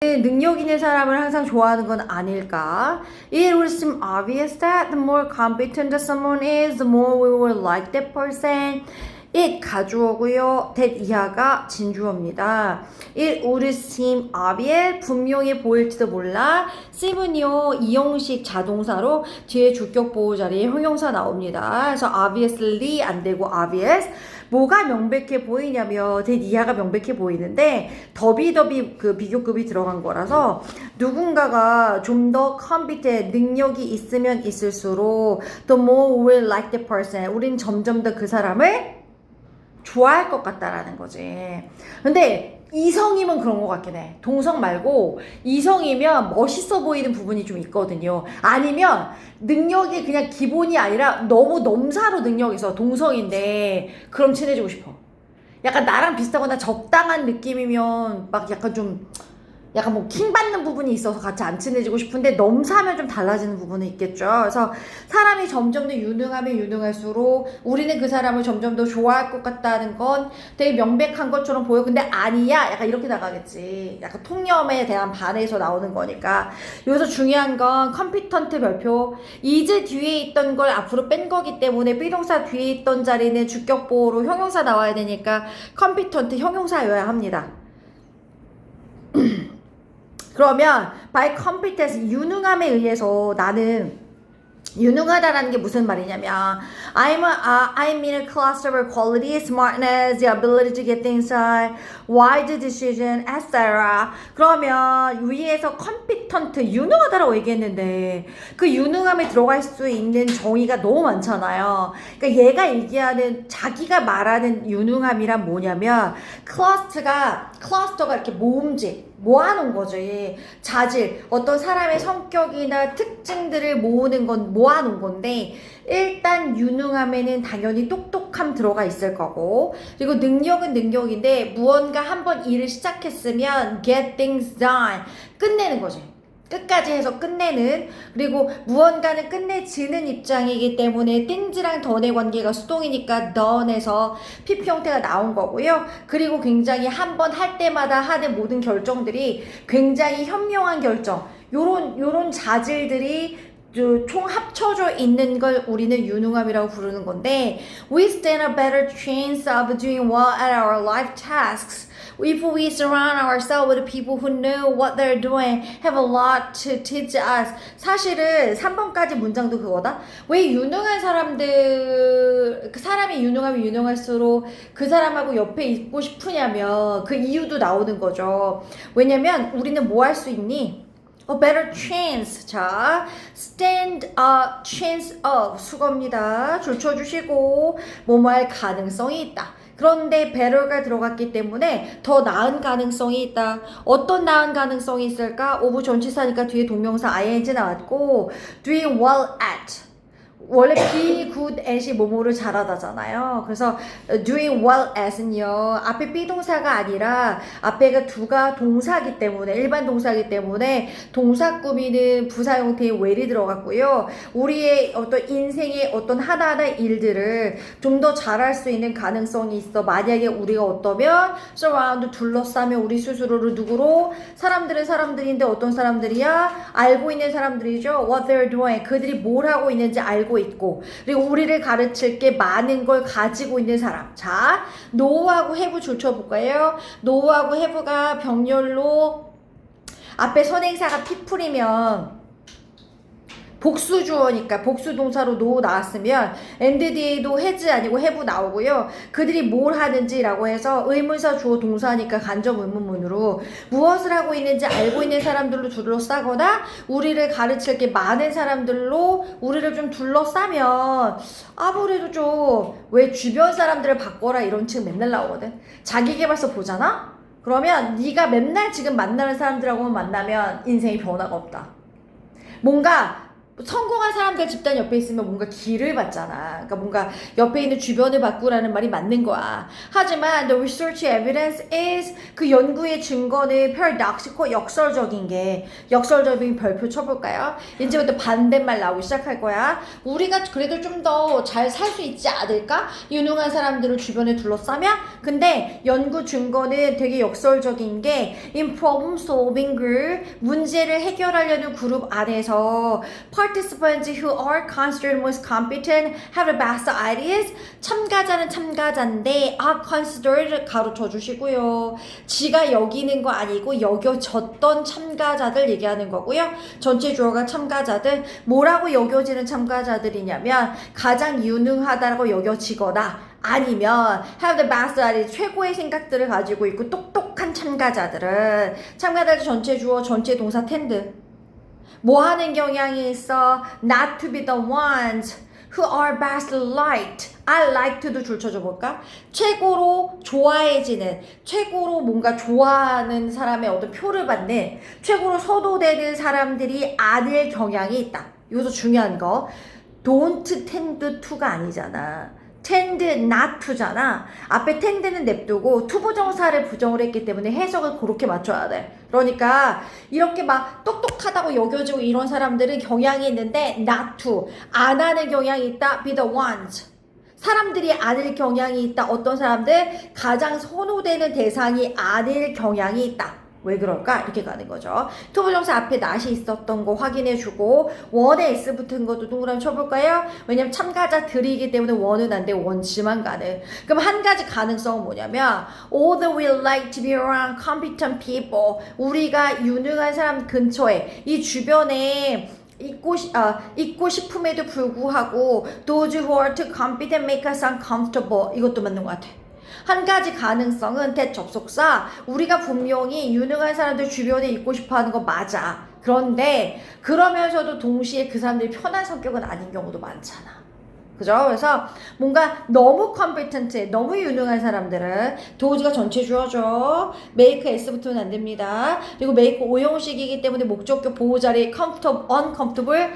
능력 있는 사람을 항상 좋아하는 건 아닐까? It would seem obvious that the more competent someone is, the more we will like that person. It 가주어고요. that 이하가 진주어입니다. It would seem obvious 분명해 보일지도 몰라. seem은요 이형식 자동사로 뒤에 주격 보호 자리에 형용사 나옵니다. 그래서 obviously 안 되고 obvious. 뭐가 명백해 보이냐면 that 이하가 명백해 보이는데 더비 그 비교급이 들어간 거라서 누군가가 좀 더 competent 능력이 있으면 있을수록 the more we will like the person 우린 점점 더 그 사람을 좋아할 것 같다라는 거지. 근데 이성이면 그런 것 같긴 해. 동성 말고 이성이면 멋있어 보이는 부분이 좀 있거든요. 아니면 능력이 그냥 기본이 아니라 너무 넘사로 능력이 있어. 동성인데 그럼 친해지고 싶어. 약간 나랑 비슷하거나 적당한 느낌이면 막 약간 뭐 킹받는 부분이 있어서 같이 안 친해지고 싶은데 넘사면 좀 달라지는 부분은 있겠죠. 그래서 사람이 점점 더 유능하면 유능할수록 우리는 그 사람을 점점 더 좋아할 것 같다는 건 되게 명백한 것처럼 보여. 근데 아니야. 약간 이렇게 나가겠지. 약간 통념에 대한 반해서 나오는 거니까. 여기서 중요한 건 컴피턴트 별표. is 뒤에 있던 걸 앞으로 뺀 거기 때문에 비동사 뒤에 있던 자리는 주격 보호로 형용사 나와야 되니까 컴피턴트 형용사여야 합니다. 그러면 by competence 유능함에 의해서 나는 유능하다라는 게 무슨 말이냐면 I'm in a cluster of quality, smartness, the ability to get things done, wise decision, etc. 그러면 위에서 competent, 유능하다라고 얘기했는데 그 유능함에 들어갈 수 있는 정의가 너무 많잖아요. 그러니까 얘가 얘기하는 자기가 말하는 유능함이란 뭐냐면 클러스터가 이렇게 모아놓은 거지. 자질, 어떤 사람의 성격이나 특징들을 모으는 건 모아놓은 건데 일단 유능함에는 당연히 똑똑함 들어가 있을 거고 그리고 능력은 능력인데 무언가 한번 일을 시작했으면 get things done 끝내는 거지. 끝까지 해서 끝내는 그리고 무언가는 끝내지는 입장이기 때문에 things랑 done의 관계가 수동이니까 done에서 PP 형태가 나온 거고요. 그리고 굉장히 한 번 할 때마다 하는 모든 결정들이 굉장히 현명한 결정 요런 자질들이 총 합쳐져 있는 걸 우리는 유능함이라고 부르는 건데 We stand a better chance of doing well at our life tasks if we surround ourselves with people who know what they're doing, have a lot to teach us. 사실은 3번까지 문장도 그거다. 왜 유능한 사람들, 사람이 유능하면 유능할수록 그 사람하고 옆에 있고 싶으냐면 그 이유도 나오는 거죠. 왜냐면 우리는 뭐 할 수 있니? A better chance. 자, stand a chance of 수거입니다. 줄 쳐주시고 뭐뭐 할 가능성이 있다. 그런데 better가 들어갔기 때문에 더 나은 가능성이 있다. 어떤 나은 가능성이 있을까? 오브 전치사니까 뒤에 동명사 ing 나왔고 doing well at 원래 be good at이 뭐뭐를 잘하다잖아요. 그래서 doing well at은요. 앞에 비동사가 아니라 앞에가 두가 동사기 때문에 일반 동사기 때문에 동사 꾸미는 부사 형태의 well이 들어갔고요. 우리의 어떤 인생의 어떤 하나하나 일들을 좀 더 잘할 수 있는 가능성이 있어. 만약에 우리가 어떠면 surround 둘러싸면 우리 스스로를 누구로? 사람들은 사람들인데 어떤 사람들이야? 알고 있는 사람들이죠. What they're doing. 그들이 뭘 하고 있는지 알고 있고 그리고 우리를 가르칠 게 많은 걸 가지고 있는 사람. 자, know하고 have 줄쳐볼까요? know하고 have가 병렬로 앞에 선행사가 people이면 복수주어니까 복수동사로 know 나왔으면 and 뒤에도 has 아니고 have 나오고요. 그들이 뭘 하는지라고 해서 의문사 주어 동사니까 간접 의문문으로 무엇을 하고 있는지 알고 있는 사람들로 둘러싸거나 우리를 가르칠 게 많은 사람들로 우리를 좀 둘러싸면 아무래도 좀 왜 주변 사람들을 바꿔라 이런 책 맨날 나오거든. 자기계발서 보잖아? 그러면 네가 맨날 지금 만나는 사람들하고만 만나면 인생에 변화가 없다. 뭔가 성공한 사람들 집단 옆에 있으면 뭔가 기를 받잖아. 그러니까 뭔가 옆에 있는 주변을 바꾸라는 말이 맞는 거야. 하지만 the research evidence is 그 연구의 증거는 paradoxical 역설적인 게 역설적인 별표 쳐볼까요? 이제부터 반대말 나오기 시작할 거야. 우리가 그래도 좀 더 잘 살 수 있지 않을까? 유능한 사람들을 주변에 둘러싸면? 근데 연구 증거는 되게 역설적인 게 in problem solving group 문제를 해결하려는 그룹 안에서 participants who are considered most competent have the best ideas. 참가자는 참가자인데 are considered 가로쳐 주시고요. 지가 여기는 거 아니고 여겨졌던 참가자들 얘기하는 거고요. 전체 주어가 참가자들. 뭐라고 여겨지는 참가자들이냐면 가장 유능하다고 여겨지거나 아니면 have the best ideas 최고의 생각들을 가지고 있고 똑똑한 참가자들은 참가자들 전체 주어 전체 동사 tend 뭐 하는 경향이 있어? Not to be the ones who are best liked. I like to도 줄쳐줘 볼까? 최고로 좋아해지는, 최고로 뭔가 좋아하는 사람의 어떤 표를 받는, 최고로 선호되는 사람들이 아닐 경향이 있다. 이것도 중요한 거. Don't tend to가 아니잖아. tend not to잖아. 앞에 tend는 냅두고 to 부정사를 부정을 했기 때문에 해석을 그렇게 맞춰야 돼. 그러니까 이렇게 막 똑똑하다고 여겨지고 이런 사람들은 경향이 있는데 not to 안 하는 경향이 있다. be the ones 사람들이 아닐 경향이 있다. 어떤 사람들 가장 선호되는 대상이 아닐 경향이 있다. 왜 그럴까? 이렇게 가는 거죠. to 부정사 앞에 not이 있었던 거 확인해주고 원에 s 붙은 것도 동그라미 쳐볼까요? 왜냐면 참가자들이기 때문에 원은 안 돼. 원지만 가는. 그럼 한 가지 가능성은 뭐냐면 although we like to be around competent people 우리가 유능한 사람 근처에 이 주변에 있고 싶음에도 불구하고 those who are too competent make us uncomfortable 이것도 맞는 것 같아. 한 가지 가능성은 대접속사 우리가 분명히 유능한 사람들 주변에 있고 싶어하는 거 맞아. 그런데 그러면서도 동시에 그 사람들이 편한 성격은 아닌 경우도 많잖아. 그죠? 그래서 뭔가 너무 컴피턴트, 너무 유능한 사람들은 도즈가 전체 주어져. make s 붙으면 안 됩니다. 그리고 make 오형식이기 때문에 목적격 보호 자리 uncomfortable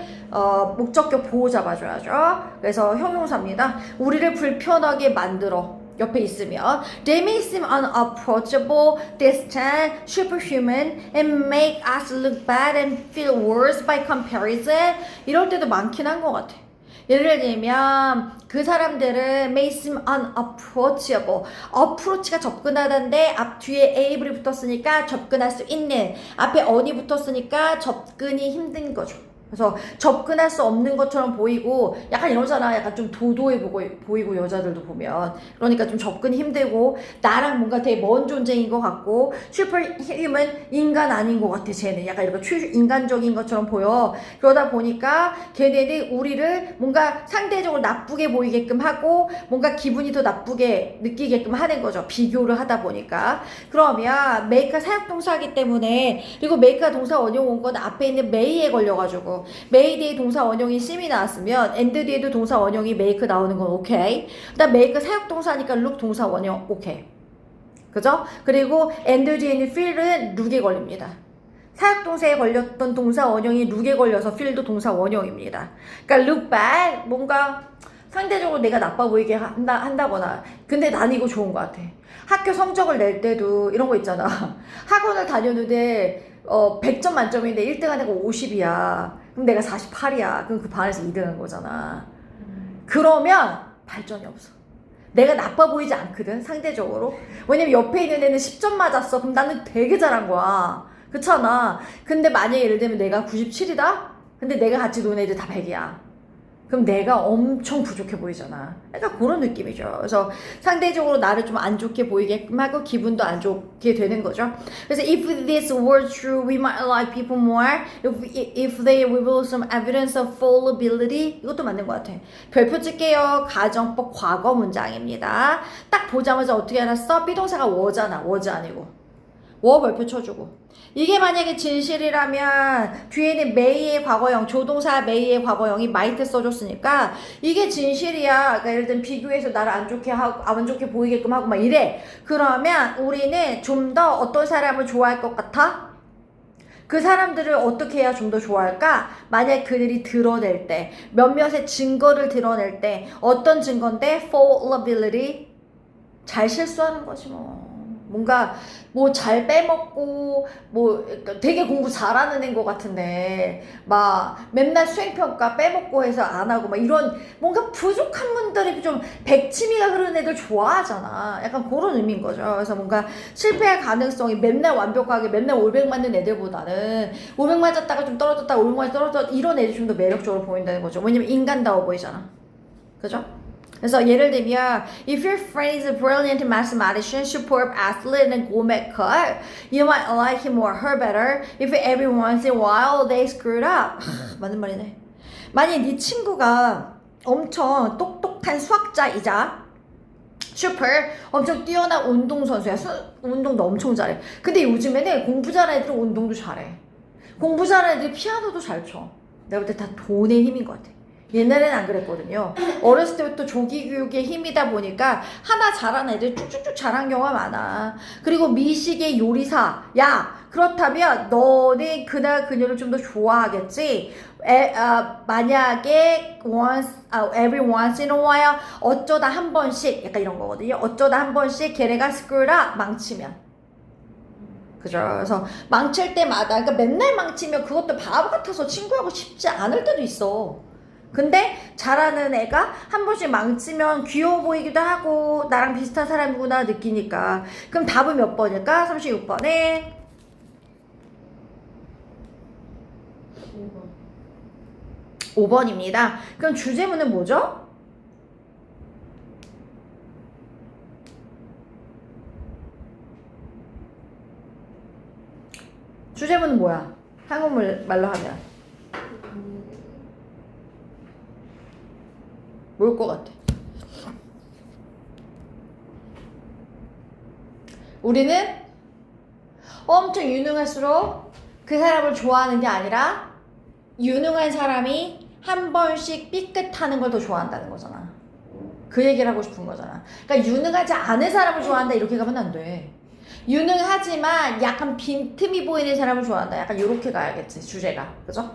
목적격 보호 잡아줘야죠. 그래서 형용사입니다. 우리를 불편하게 만들어. 옆에 있으면 they may seem unapproachable, distant, superhuman and make us look bad and feel worse by comparison 이럴 때도 많긴 한 것 같아. 예를 들면 그 사람들은 may seem unapproachable approach가 접근하다인데 앞 뒤에 able이 붙었으니까 접근할 수 있는 앞에 on이 붙었으니까 접근이 힘든 거죠. 그래서 접근할 수 없는 것처럼 보이고 약간 이러잖아. 약간 좀 도도해 보이고 여자들도 보면 그러니까 좀 접근이 힘들고 나랑 뭔가 되게 먼 존재인 것 같고 슈퍼휴먼 인간 아닌 것 같아. 쟤는 약간 이렇게 인간적인 것처럼 보여. 그러다 보니까 걔네들 우리를 뭔가 상대적으로 나쁘게 보이게끔 하고 뭔가 기분이 더 나쁘게 느끼게끔 하는 거죠. 비교를 하다 보니까. 그러면 make가 사역동사이기 때문에 그리고 make가 동사 원형 온 건 앞에 있는 may에 걸려가지고 may 뒤에 동사 원형이 sim이 나왔으면 and 뒤에도 동사 원형이 make 나오는 건 오케이. 그다음 make 사역동사니까 look 동사 원형 오케이. 그죠? 그리고 and 뒤에는 feel은 look에 걸립니다. 사역동사에 걸렸던 동사 원형이 look에 걸려서 feel도 동사 원형입니다. 그러니까 look bad 뭔가 상대적으로 내가 나빠 보이게 한다거나 근데 난 이거 좋은 것 같아. 학교 성적을 낼 때도 이런 거 있잖아. 학원을 다녔는데 100점 만점인데 1등 하는 거 50이야. 그럼 내가 48이야. 그럼 그 반에서 2등한 거잖아. 그러면 발전이 없어. 내가 나빠 보이지 않거든, 상대적으로. 왜냐면 옆에 있는 애는 10점 맞았어. 그럼 나는 되게 잘한 거야. 그렇잖아. 근데 만약에 예를 들면 내가 97이다? 근데 내가 같이 노는 애들 다 100이야. 그럼 내가 엄청 부족해 보이잖아. 그러니까 그런 느낌이죠. 그래서 상대적으로 나를 좀 안 좋게 보이게끔 하고 기분도 안 좋게 되는 거죠. 그래서 if this were true, we might like people more. If they reveal some evidence of fallibility. 이것도 맞는 것 같아. 별표 찍게요. 가정법 과거 문장입니다. 딱 보자마자 어떻게 알았어? 비동사가 워잖아. 워즈 아니고. 워 별표 쳐주고. 이게 만약에 진실이라면 뒤에는 may의 과거형, 조동사 may의 과거형이 might 써줬으니까 이게 진실이야. 그러니까 예를 들면 비교해서 나를 안 좋게 보이게끔 하고 막 이래. 그러면 우리는 좀 더 어떤 사람을 좋아할 것 같아? 그 사람들을 어떻게 해야 좀 더 좋아할까? 만약 그들이 드러낼 때, 몇몇의 증거를 드러낼 때, 어떤 증거인데? fallibility. 잘 실수하는 거지 뭐. 뭔가 뭐 잘 빼먹고 뭐 되게 공부 잘하는 애인 것 같은데 막 맨날 수행평가 빼먹고 해서 안 하고 막 이런 뭔가 부족한 분들이 좀 백치미가 흐르는 애들 좋아하잖아. 약간 그런 의미인 거죠. 그래서 뭔가 실패할 가능성이 맨날 완벽하게 맨날 500 맞는 애들보다는 500 맞았다가 좀 떨어졌다가 500 맞았다가 떨어졌다 이런 애들이 좀 더 매력적으로 보인다는 거죠. 왜냐면 인간다워 보이잖아. 그죠? 그래서 예를 들면 if your friend is a brilliant mathematician, superb athlete, and gourmet cook, you might like him or her better if every once in a while they screwed up. 맞는 말이네. 만약 네 친구가 엄청 똑똑한 수학자이자 슈퍼 엄청 뛰어난 운동선수야. 운동도 엄청 잘해. 근데 요즘에는 공부 잘하는 애들은 운동도 잘해. 공부 잘하는 애들이 피아노도 잘 쳐. 내가 볼 때 다 돈의 힘인 것 같아. 옛날에는 안 그랬거든요. 어렸을 때부터 조기 교육의 힘이다 보니까 하나 잘하는 애들 쭉쭉쭉 잘한 경우가 많아. 그리고 미식의 요리사. 야, 그렇다면 너는 그날 그녀를 좀 더 좋아하겠지. 만약에 every once in a while 어쩌다 한 번씩 약간 이런 거거든요. 어쩌다 한 번씩 걔네가 screwed up 망치면. 그죠? 그래서 망칠 때마다 그러니까 맨날 망치면 그것도 바보 같아서 친구하고 싶지 않을 때도 있어. 근데 잘하는 애가 한 번씩 망치면 귀여워 보이기도 하고 나랑 비슷한 사람이구나 느끼니까. 그럼 답은 몇 번일까? 36번에 5번입니다. 그럼 주제문은 뭐죠? 주제문은 뭐야? 한국말로 하면 뭘 것 같아? 우리는 엄청 유능할수록 그 사람을 좋아하는 게 아니라 유능한 사람이 한 번씩 삐끗하는 걸 더 좋아한다는 거잖아. 그 얘기를 하고 싶은 거잖아. 그러니까 유능하지 않은 사람을 좋아한다 이렇게 가면 안 돼. 유능하지만 약간 빈틈이 보이는 사람을 좋아한다. 약간 이렇게 가야겠지 주제가. 그죠?